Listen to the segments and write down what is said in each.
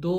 2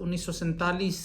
1947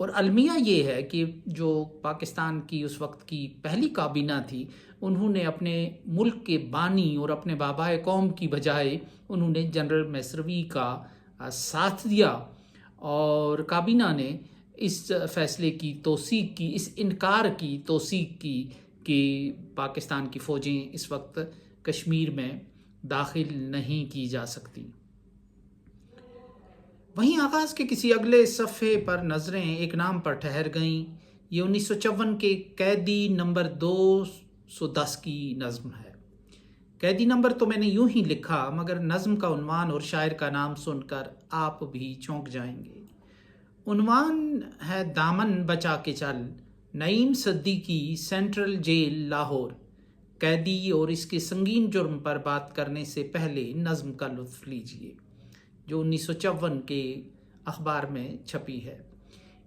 اور المیہ یہ ہے کہ جو پاکستان کی اس وقت کی پہلی کابینہ تھی، انہوں نے اپنے ملک کے بانی اور اپنے بابائے قوم کی بجائے انہوں نے جنرل میسروی کا ساتھ دیا، اور کابینہ نے اس فیصلے کی توثیق کی، اس انکار کی توثیق کی کہ پاکستان کی فوجیں اس وقت کشمیر میں داخل نہیں کی جا سکتی۔ وہیں آغاز کے کسی اگلے صفحے پر نظریں ایک نام پر ٹھہر گئیں۔ یہ 1954 کے قیدی نمبر 210 کی نظم ہے۔ قیدی نمبر تو میں نے یوں ہی لکھا، مگر نظم کا عنوان اور شاعر کا نام سن کر آپ بھی چونک جائیں گے۔ عنوان ہے دامن بچا کے چل، نعیم صدیقی، سینٹرل جیل لاہور۔ قیدی اور اس کے سنگین جرم پر بات کرنے سے پہلے نظم کا لطف لیجیے، جو 1954 کے اخبار میں چھپی ہے۔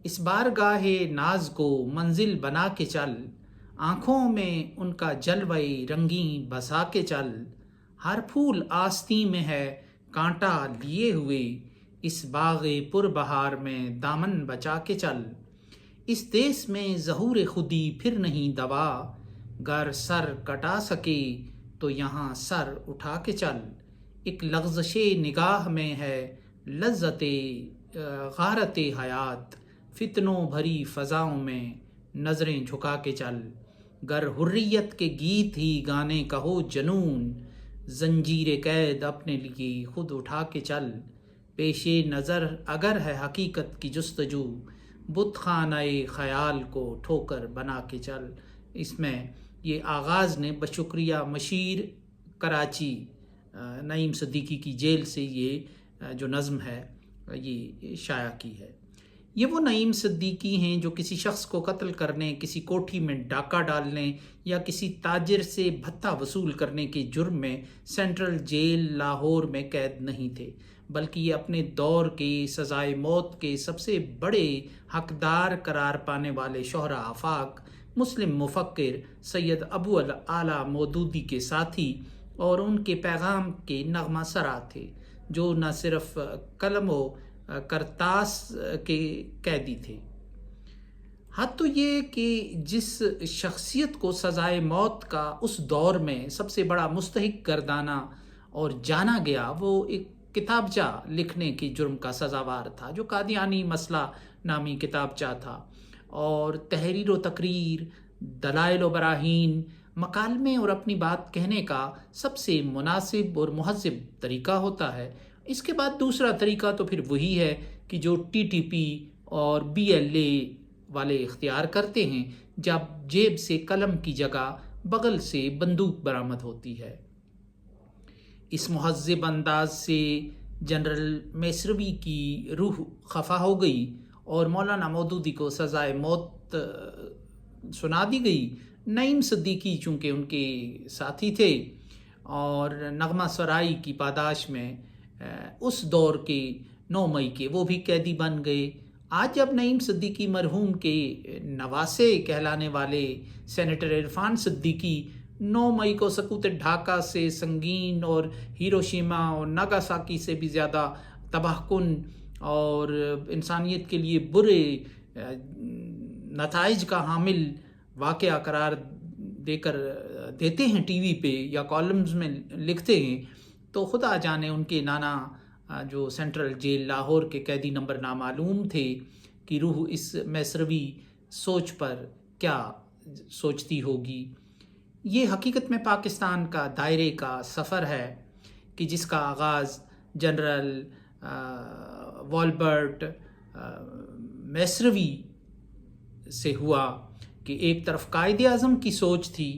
اس بارگاہ ناز کو منزل بنا کے چل، آنکھوں میں ان کا جلوے رنگین بسا کے چل، ہر پھول آستین میں ہے کانٹا لیے ہوئے، اس باغ پر بہار میں دامن بچا کے چل۔ اس دیس میں ظہور خودی پھر نہیں دوا، گر سر کٹا سکے تو یہاں سر اٹھا کے چل۔ ایک لغزش نگاہ میں ہے لذت غارت حیات، فتنوں بھری فضاؤں میں نظریں جھکا کے چل۔ گر حریت کے گیت ہی گانے کا ہو جنون، زنجیر قید اپنے لیے خود اٹھا کے چل۔ پیش نظر اگر ہے حقیقت کی جستجو، بت خانہ خیال کو ٹھوکر بنا کے چل۔ اس میں یہ آغاز نے بشکریہ مشیر کراچی نعیم صدیقی کی جیل سے یہ جو نظم ہے یہ شائع کی ہے۔ یہ وہ نعیم صدیقی ہیں جو کسی شخص کو قتل کرنے، کسی کوٹھی میں ڈاکہ ڈالنے یا کسی تاجر سے بھتہ وصول کرنے کے جرم میں سینٹرل جیل لاہور میں قید نہیں تھے، بلکہ یہ اپنے دور کے سزائے موت کے سب سے بڑے حقدار قرار پانے والے شہرا آفاق مسلم مفکر سید ابو اعلیٰ مودودی کے ساتھی اور ان کے پیغام کے نغمہ سرا تھے، جو نہ صرف قلم و کرتاس کے قیدی تھے۔ حد تو یہ کہ جس شخصیت کو سزائے موت کا اس دور میں سب سے بڑا مستحق گردانا اور جانا گیا، وہ ایک کتابچہ لکھنے کے جرم کا سزاوار تھا، جو قادیانی مسئلہ نامی کتابچہ تھا، اور تحریر و تقریر، دلائل و براہین، مکالمے اور اپنی بات کہنے کا سب سے مناسب اور مہذب طریقہ ہوتا ہے۔ اس کے بعد دوسرا طریقہ تو پھر وہی ہے کہ جو ٹی ٹی پی اور بی ایل اے والے اختیار کرتے ہیں، جب جیب سے قلم کی جگہ بغل سے بندوق برآمد ہوتی ہے۔ اس مہذب انداز سے جنرل میسروی کی روح خفا ہو گئی اور مولانا مودودی کو سزائے موت سنا دی گئی۔ نعیم صدیقی چونکہ ان کے ساتھی تھے اور نغمہ سرائی کی پاداش میں اس دور کے 9 مئی کے وہ بھی قیدی بن گئے۔ آج جب نعیم صدیقی مرحوم کے نواسے کہلانے والے سینیٹر عرفان صدیقی 9 مئی کو سقوط ڈھاکہ سے سنگین اور ہیروشیما اور ناگاساکی سے بھی زیادہ تباہ کن اور انسانیت کے لیے برے نتائج کا حامل واقعہ قرار دیتے ہیں ٹی وی پہ یا کالمز میں لکھتے ہیں، تو خدا جانے ان کے نانا جو سینٹرل جیل لاہور کے قیدی نمبر نامعلوم تھے کہ روح اس میسروی سوچ پر کیا سوچتی ہوگی۔ یہ حقیقت میں پاکستان کا دائرے کا سفر ہے کہ جس کا آغاز جنرل والبرٹ میسروی سے ہوا کہ ایک طرف قائد اعظم کی سوچ تھی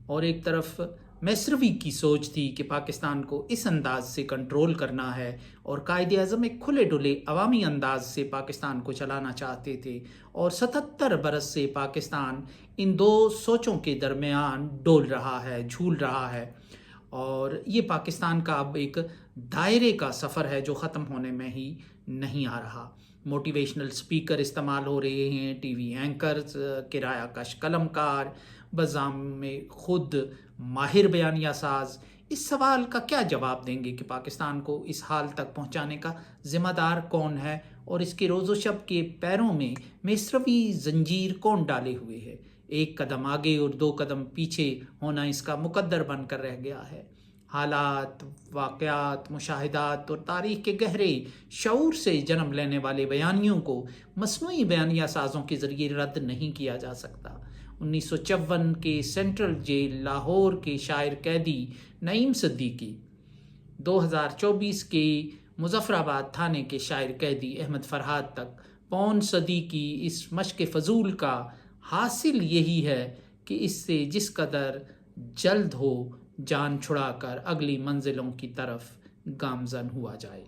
اور ایک طرف میسروی کی سوچ تھی کہ پاکستان کو اس انداز سے کنٹرول کرنا ہے، اور قائد اعظم ایک کھلے ڈلے عوامی انداز سے پاکستان کو چلانا چاہتے تھے، اور 77 برس سے پاکستان ان دو سوچوں کے درمیان ڈول رہا ہے، جھول رہا ہے، اور یہ پاکستان کا اب ایک دائرے کا سفر ہے جو ختم ہونے میں ہی نہیں آ رہا۔ موٹیویشنل سپیکر استعمال ہو رہے ہیں، ٹی وی اینکرز، کرایہ کش قلم کار، بزعم خود ماہر بیانیہ ساز۔ اس سوال کا کیا جواب دیں گے کہ پاکستان کو اس حال تک پہنچانے کا ذمہ دار کون ہے اور اس کے روز و شب کے پیروں میں مصروی زنجیر کون ڈالے ہوئے ہے؟ ایک قدم آگے اور دو قدم پیچھے ہونا اس کا مقدر بن کر رہ گیا ہے۔ حالات، واقعات، مشاہدات اور تاریخ کے گہرے شعور سے جنم لینے والے بیانیوں کو مصنوعی بیانیہ سازوں کے ذریعے رد نہیں کیا جا سکتا۔ 1954 کے سینٹرل جیل لاہور کے شاعر قیدی نعیم صدیقی، 2024 کے مظفر آباد تھانے کے شاعر قیدی احمد فرحات تک پون صدی کی اس مشق فضول کا حاصل یہی ہے کہ اس سے جس قدر جلد ہو جان چھڑا کر اگلی منزلوں کی طرف گامزن ہوا جائے۔